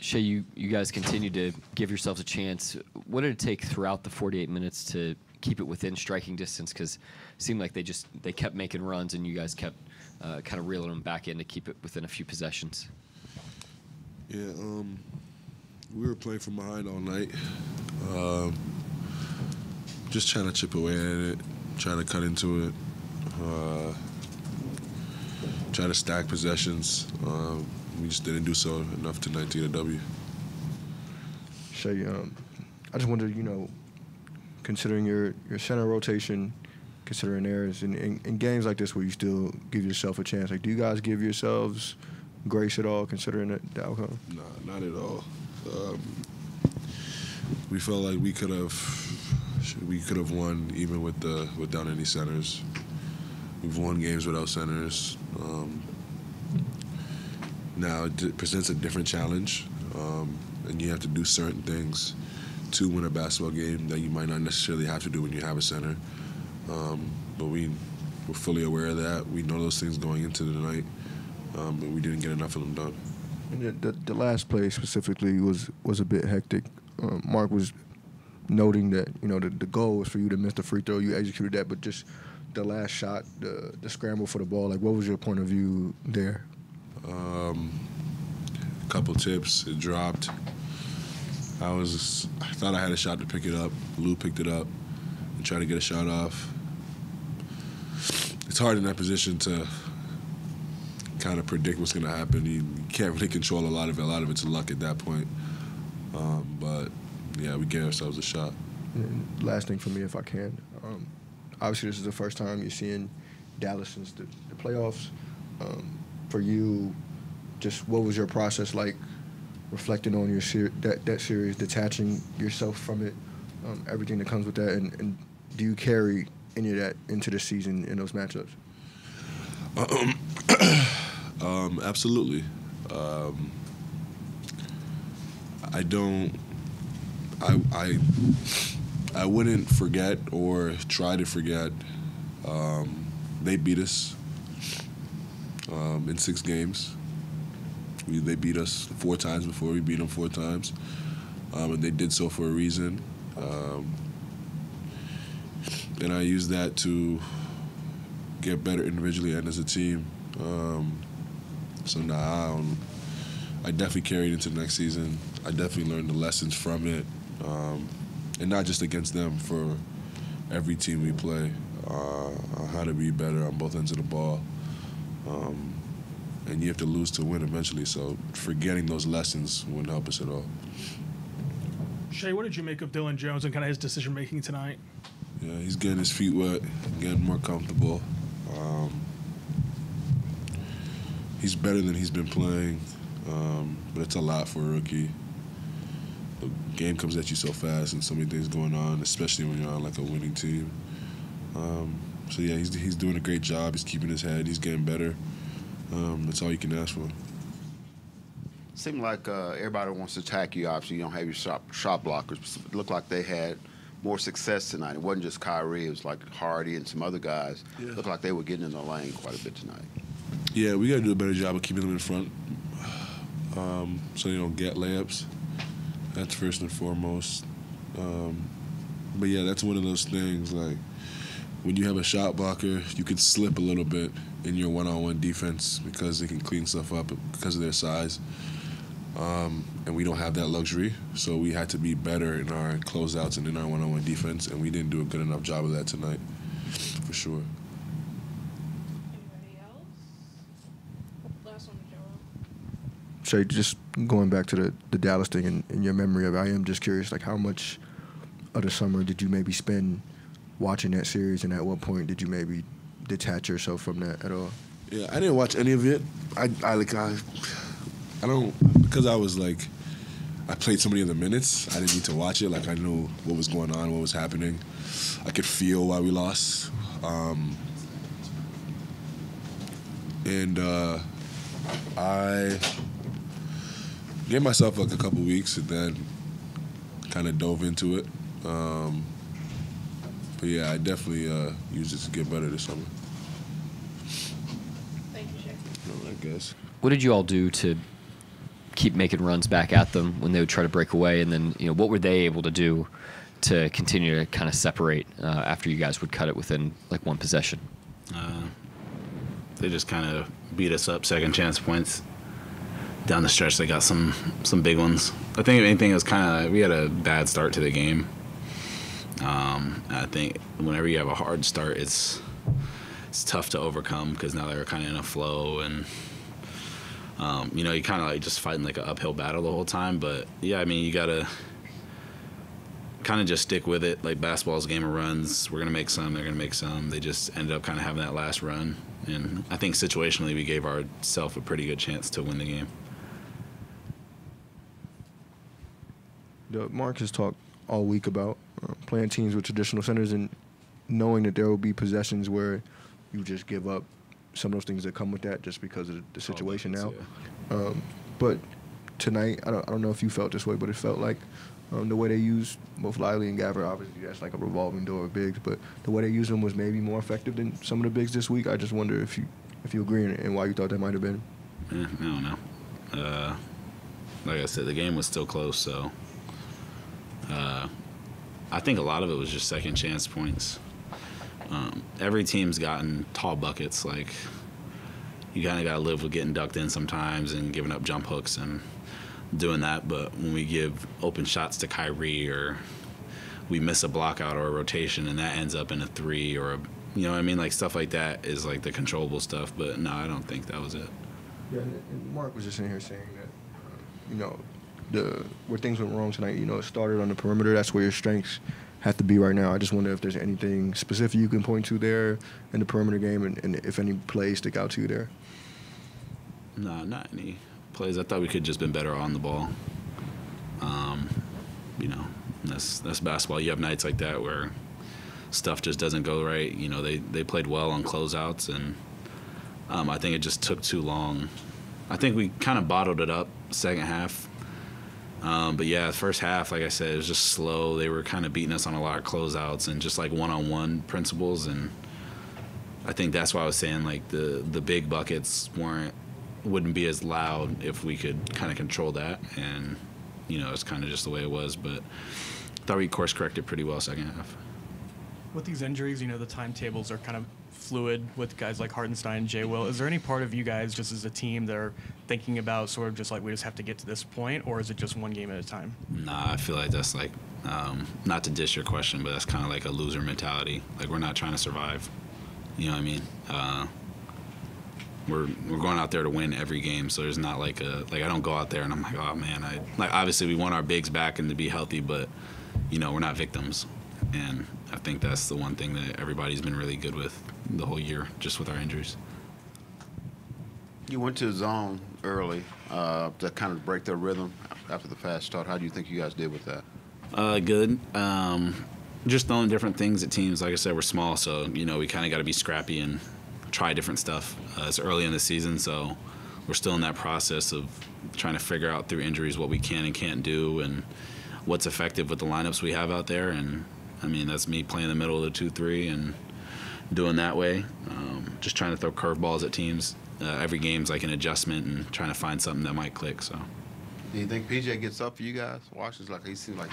Shai, you guys continue to give yourselves a chance. What did it take throughout the 48 minutes to keep it within striking distance? Because it seemed like they kept making runs, and you guys kept kind of reeling them back in to keep it within a few possessions. Yeah, we were playing from behind all night. Just trying to chip away at it, trying to cut into it, trying to stack possessions. We just didn't do so enough tonight to get a W. Shai, I just wondered, considering your center rotation, considering errors, in games like this where you still give yourself a chance, like, do you guys give yourselves grace at all, considering the outcome? Nah, not at all. We felt like we could have won even without any centers. We've won games without centers. Now it presents a different challenge, and you have to do certain things to win a basketball game that you might not necessarily have to do when you have a center. But we're fully aware of that. We know those things going into the night, but we didn't get enough of them done. And the last play specifically was a bit hectic. Mark was noting that the goal was for you to miss the free throw. You executed that, but just the last shot, the scramble for the ball. Like, what was your point of view there? Couple tips. It dropped. I thought I had a shot to pick it up. Lou picked it up and tried to get a shot off. It's hard in that position to kind of predict what's going to happen. You can't really control a lot of it. A lot of it's luck at that point. But yeah, we gave ourselves a shot. And last thing for me, if I can. Obviously, this is the first time you're seeing Dallas since the playoffs. For you, just what was your process like, reflecting on your that series, detaching yourself from it, everything that comes with that, and do you carry any of that into the season in those matchups? Absolutely. I wouldn't forget or try to forget. They beat us in 6 games. They beat us 4 times before. We beat them 4 times, and they did so for a reason. And I use that to get better individually and as a team. So now I definitely carried into the next season. I definitely learned the lessons from it, and not just against them, for every team we play, on how to be better on both ends of the ball. And you have to lose to win eventually, so forgetting those lessons wouldn't help us at all. Shai, what did you make of Dylan Jones and kind of his decision-making tonight? Yeah, he's getting his feet wet, getting more comfortable. He's better than he's been playing, but it's a lot for a rookie. The game comes at you so fast and so many things going on, especially when you're on like a winning team. So yeah, he's doing a great job. He's keeping his head. He's getting better. That's all you can ask for. Seemed like everybody wants to attack you. Obviously, you don't have your shot blockers. It looked like they had more success tonight. It wasn't just Kyrie. It was like Hardy and some other guys. Yeah. Looked like they were getting in the lane quite a bit tonight. Yeah, we got to do a better job of keeping them in front, so they don't get layups. That's first and foremost. But yeah, that's one of those things. Like, when you have a shot blocker, you can slip a little bit in your one-on-one defense because they can clean stuff up because of their size. And we don't have that luxury, so we had to be better in our closeouts and in our one-on-one defense, and we didn't do a good enough job of that tonight, for sure. Anybody else? Last one, Joel. Shai, just going back to the Dallas thing and your memory of it, I am just curious, like, how much of the summer did you maybe spend watching that series, and at what point did you maybe detach yourself from that at all? Yeah, I didn't watch any of it. I don't, because I was like, I played so many of the minutes, I didn't need to watch it. Like, I knew what was going on, what was happening. I could feel why we lost. And I gave myself like a couple weeks and then kind of dove into it. But yeah, I definitely used it to get better this summer. Thank you, Shai. I guess. What did you all do to keep making runs back at them when they would try to break away, and then what were they able to do to continue to kind of separate after you guys would cut it within like one possession? They just kind of beat us up, second chance points. Down the stretch, they got some big ones. I think if anything, it was kind of we had a bad start to the game. I think whenever you have a hard start, it's tough to overcome because now they're kind of in a flow, and you kind of like just fighting like an uphill battle the whole time. But yeah, I mean, you gotta kind of just stick with it. Like basketball's a game of runs. We're gonna make some. They're gonna make some. They just ended up kind of having that last run, and I think situationally we gave ourselves a pretty good chance to win the game. Mark has talked all week about playing teams with traditional centers and knowing that there will be possessions where you just give up some of those things that come with that just because of the situation now. Yeah. But tonight, I don't know if you felt this way, but it felt like the way they used both Lively and Gavin, obviously that's like a revolving door of bigs, but the way they used them was maybe more effective than some of the bigs this week. I just wonder if you agree and why you thought that might have been. I don't know. Like I said, the game was still close, so I think a lot of it was just second chance points. Every team's gotten tall buckets. Like, you kind of got to live with getting ducked in sometimes and giving up jump hooks and doing that. But when we give open shots to Kyrie, or we miss a block out or a rotation and that ends up in a three, or what I mean? Like, stuff like that is like the controllable stuff. But no, I don't think that was it. Yeah, and Mark was just in here saying that, where things went wrong tonight, it started on the perimeter. That's where your strengths have to be right now. I just wonder if there's anything specific you can point to there in the perimeter game, and if any plays stick out to you there. No, not any plays. I thought we could just been better on the ball. That's basketball. You have nights like that where stuff just doesn't go right. They played well on closeouts, and I think it just took too long. I think we kind of bottled it up second half. But yeah, first half, like I said, it was just slow. They were kind of beating us on a lot of closeouts and just like one-on-one principles. And I think that's why I was saying like the big buckets wouldn't be as loud if we could kind of control that. And it's kind of just the way it was. But I thought we course corrected pretty well second half. With these injuries, the timetables are kind of fluid with guys like Hartenstein and Jay Will. Is there any part of you guys just as a team that are thinking about sort of just like we just have to get to this point, or is it just one game at a time? Nah, I feel like that's like, not to dish your question, but that's kind of like a loser mentality. Like, we're not trying to survive. You know what I mean? We're going out there to win every game, so there's not like I don't go out there and I'm like, oh man, obviously we want our bigs back and to be healthy, but we're not victims. And I think that's the one thing that everybody's been really good with the whole year, just with our injuries. You went to zone early to kind of break their rhythm after the fast start. How do you think you guys did with that? Good. Just throwing different things at teams. Like I said, we're small, so we kind of got to be scrappy and try different stuff. It's early in the season, so we're still in that process of trying to figure out through injuries what we can and can't do and what's effective with the lineups we have out there. And I mean, that's me playing the middle of the 2-3 and doing that way. Just trying to throw curveballs at teams. Every game's like an adjustment and trying to find something that might click. So, do you think PJ gets up for you guys? Washington's like he seems like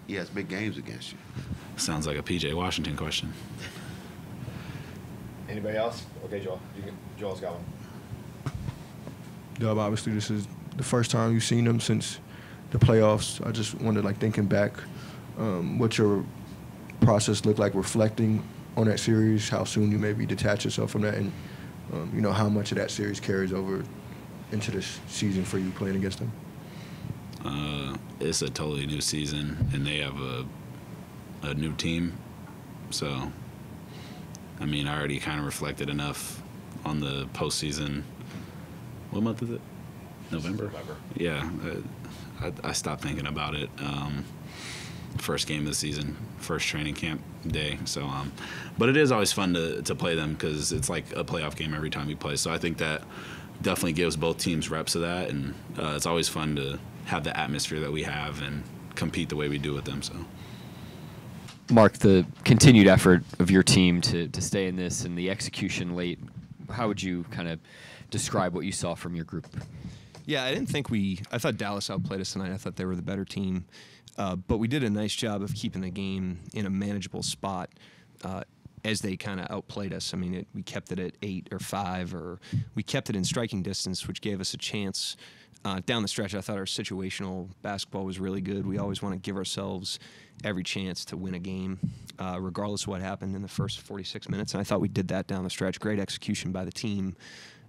he has big games against you. Sounds like a PJ Washington question. Anybody else? Okay, Joel. Joel's got one. Dub, obviously this is the first time you've seen them since the playoffs. I just wondered, like, thinking back, what your process looked like reflecting on that series, how soon you maybe detach yourself from that, and how much of that series carries over into this season for you playing against them. It's a totally new season, and they have a new team. So, I mean, I already kind of reflected enough on the postseason. What month is it? November? Yeah. I stopped thinking about it. First game of the season, first training camp day. So, but it is always fun to play them because it's like a playoff game every time you play. So I think that definitely gives both teams reps of that, and it's always fun to have the atmosphere that we have and compete the way we do with them. So, Mark, the continued effort of your team to stay in this and the execution late, how would you kind of describe what you saw from your group? Yeah, I thought Dallas outplayed us tonight. I thought they were the better team. But we did a nice job of keeping the game in a manageable spot as they kind of outplayed us. I mean, we kept it at 8 or 5, or we kept it in striking distance, which gave us a chance. Down the stretch, I thought our situational basketball was really good. We always want to give ourselves every chance to win a game, regardless of what happened in the first 46 minutes. And I thought we did that down the stretch. Great execution by the team.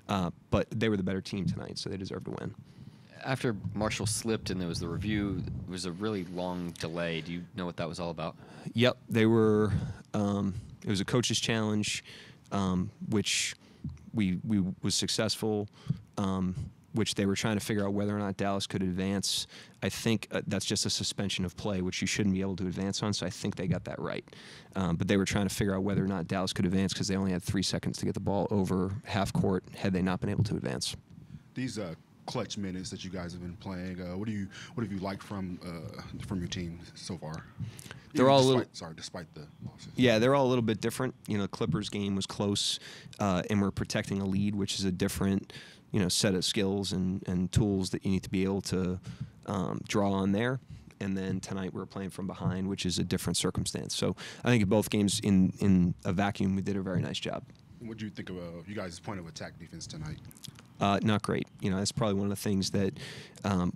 But they were the better team tonight, so they deserved to win. After Marshall slipped and there was the review, it was a really long delay. Do you know what that was all about? Yep, they were. It was a coach's challenge, which we was successful. Which they were trying to figure out whether or not Dallas could advance. I think that's just a suspension of play, which you shouldn't be able to advance on, so I think they got that right. But they were trying to figure out whether or not Dallas could advance because they only had 3 seconds to get the ball over half court had they not been able to advance. These clutch minutes that you guys have been playing, what have you liked from your team so far? They're all despite the losses. Yeah, they're all a little bit different. You know, the Clippers game was close, and we're protecting a lead, which is a different set of skills and tools that you need to be able to draw on there. And then tonight we're playing from behind, which is a different circumstance. So I think in both games, in a vacuum, we did a very nice job. What do you think of you guys' point of attack defense tonight? Not great. That's probably one of the things that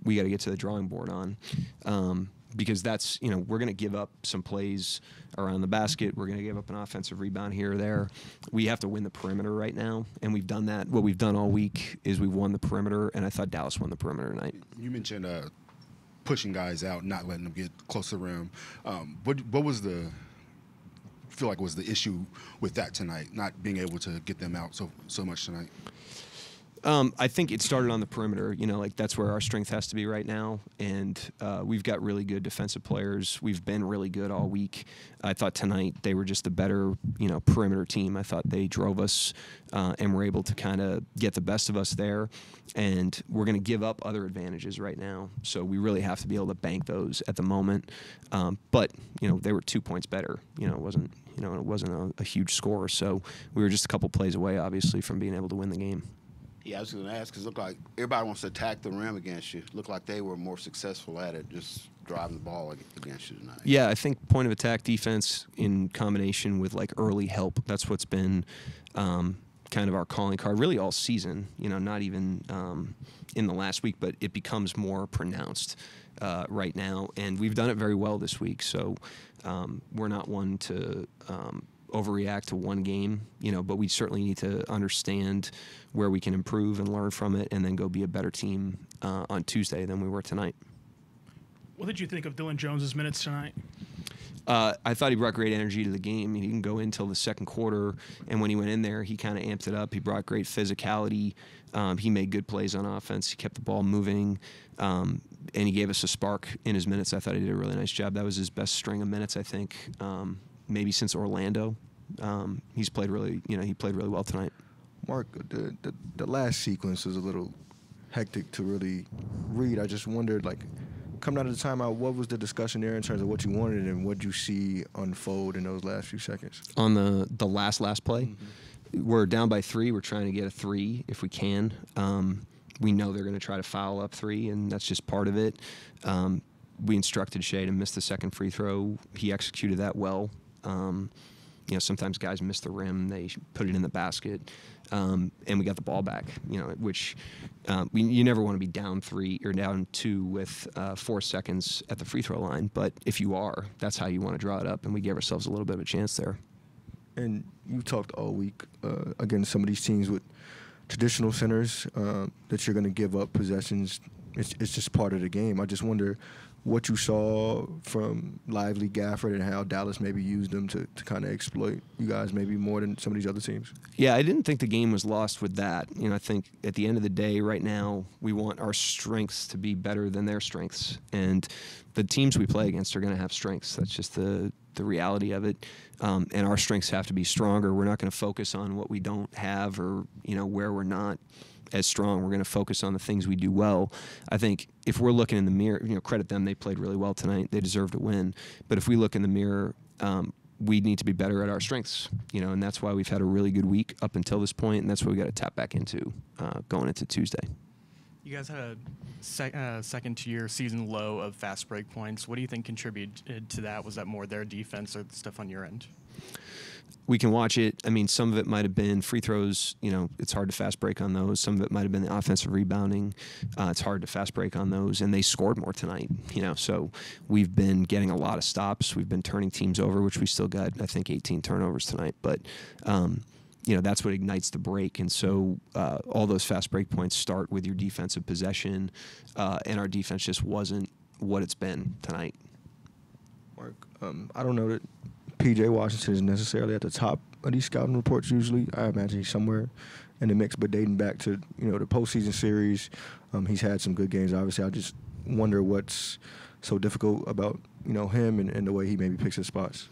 we got to get to the drawing board on. Because that's, we're going to give up some plays around the basket. We're going to give up an offensive rebound here or there. We have to win the perimeter right now, and we've done that. What we've done all week is we've won the perimeter, and I thought Dallas won the perimeter tonight. You mentioned pushing guys out, not letting them get close to the rim. What was feel like was the issue with that tonight, not being able to get them out so much tonight? I think it started on the perimeter. That's where our strength has to be right now. And we've got really good defensive players. We've been really good all week. I thought tonight they were just a better, perimeter team. I thought they drove us and were able to kind of get the best of us there. And we're going to give up other advantages right now. So we really have to be able to bank those at the moment. But, they were 2 points better. It wasn't a huge score. So we were just a couple plays away, obviously, from being able to win the game. Yeah, I was going to ask because it looked like everybody wants to attack the rim against you. Looked like they were more successful at it, just driving the ball against you tonight. Yeah, I think point of attack defense in combination with early help. That's what's been kind of our calling card really all season. Not even in the last week, but it becomes more pronounced right now, and we've done it very well this week. So we're not one to overreact to one game, but we certainly need to understand where we can improve and learn from it and then go be a better team on Tuesday than we were tonight. What did you think of Dylan Jones's minutes tonight? I thought he brought great energy to the game. He didn't go in until the second quarter, and when he went in there, he kind of amped it up. He brought great physicality. He made good plays on offense. He kept the ball moving, and he gave us a spark in his minutes. I thought he did a really nice job. That was his best string of minutes, I think, maybe since Orlando. He's played really, he played really well tonight. Mark, the last sequence was a little hectic to really read. I just wondered, coming out of the timeout, what was the discussion there in terms of what you wanted and what you see unfold in those last few seconds? On the last play, we're down by 3. We're trying to get a 3 if we can. We know they're going to try to foul up 3, and that's just part of it. We instructed Shai to miss the second free throw. He executed that well. Sometimes guys miss the rim, they put it in the basket, and we got the ball back. Which you never want to be down 3 or down 2 with 4 seconds at the free throw line. But if you are, that's how you want to draw it up, and we gave ourselves a little bit of a chance there. And you talked all week against some of these teams with traditional centers that you're going to give up possessions. It's just part of the game. I just wonder what you saw from Lively, Gafford, and how Dallas maybe used them to kind of exploit you guys maybe more than some of these other teams. Yeah, I didn't think the game was lost with that. I think at the end of the day right now we want our strengths to be better than their strengths. And the teams we play against are going to have strengths. That's just the reality of it. And our strengths have to be stronger. We're not going to focus on what we don't have or, where we're not as strong. We're going to focus on the things we do well. I think if we're looking in the mirror, credit them. They played really well tonight. They deserve to win. But if we look in the mirror, we need to be better at our strengths, and that's why we've had a really good week up until this point, and that's what we got to tap back into going into Tuesday. You guys had a second to your season low of fast break points. What do you think contributed to that? Was that more their defense or stuff on your end? We can watch it. I mean, some of it might have been free throws. You know, it's hard to fast break on those. Some of it might have been the offensive rebounding. It's hard to fast break on those. And they scored more tonight, you know. So we've been getting a lot of stops. We've been turning teams over, which we still got, I think, 18 turnovers tonight. But, you know, that's what ignites the break. And so all those fast break points start with your defensive possession. And our defense just wasn't what it's been tonight. Mark, I don't know that P.J. Washington is necessarily at the top of these scouting reports usually. I imagine he's somewhere in the mix, but dating back to, you know, the postseason series, he's had some good games, obviously. I just wonder what's so difficult about, you know, him and the way he maybe picks his spots.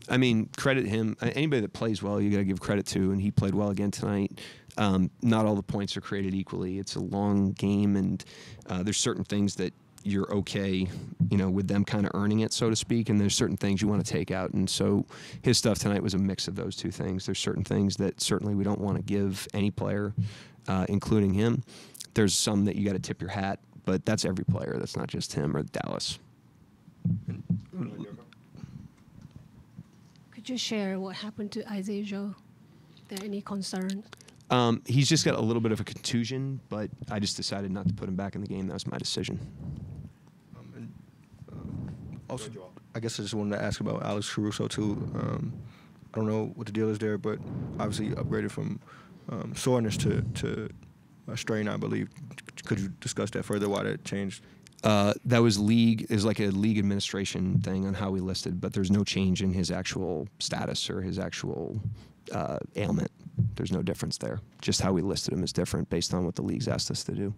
I mean, credit him. Anybody that plays well, you got to give credit to, and he played well again tonight. Not all the points are created equally. It's a long game, and there's certain things that you're okay, you know, with them kind of earning it, so to speak, and there's certain things you want to take out. And so his stuff tonight was a mix of those two things. There's certain things that certainly we don't want to give any player, including him. There's some that you got to tip your hat, but that's every player. That's not just him or Dallas. Could you share what happened to Isaiah Joe? There any concern? He's just got a little bit of a contusion, but I just decided not to put him back in the game. That was my decision. Also, I guess I just wanted to ask about Alex Caruso, too. I don't know what the deal is there, but obviously upgraded from soreness to a strain, I believe. Could you discuss that further, why that changed? That was like a league administration thing on how we listed, but there's no change in his actual status or his actual ailment. There's no difference there. Just how we listed him is different based on what the league's asked us to do.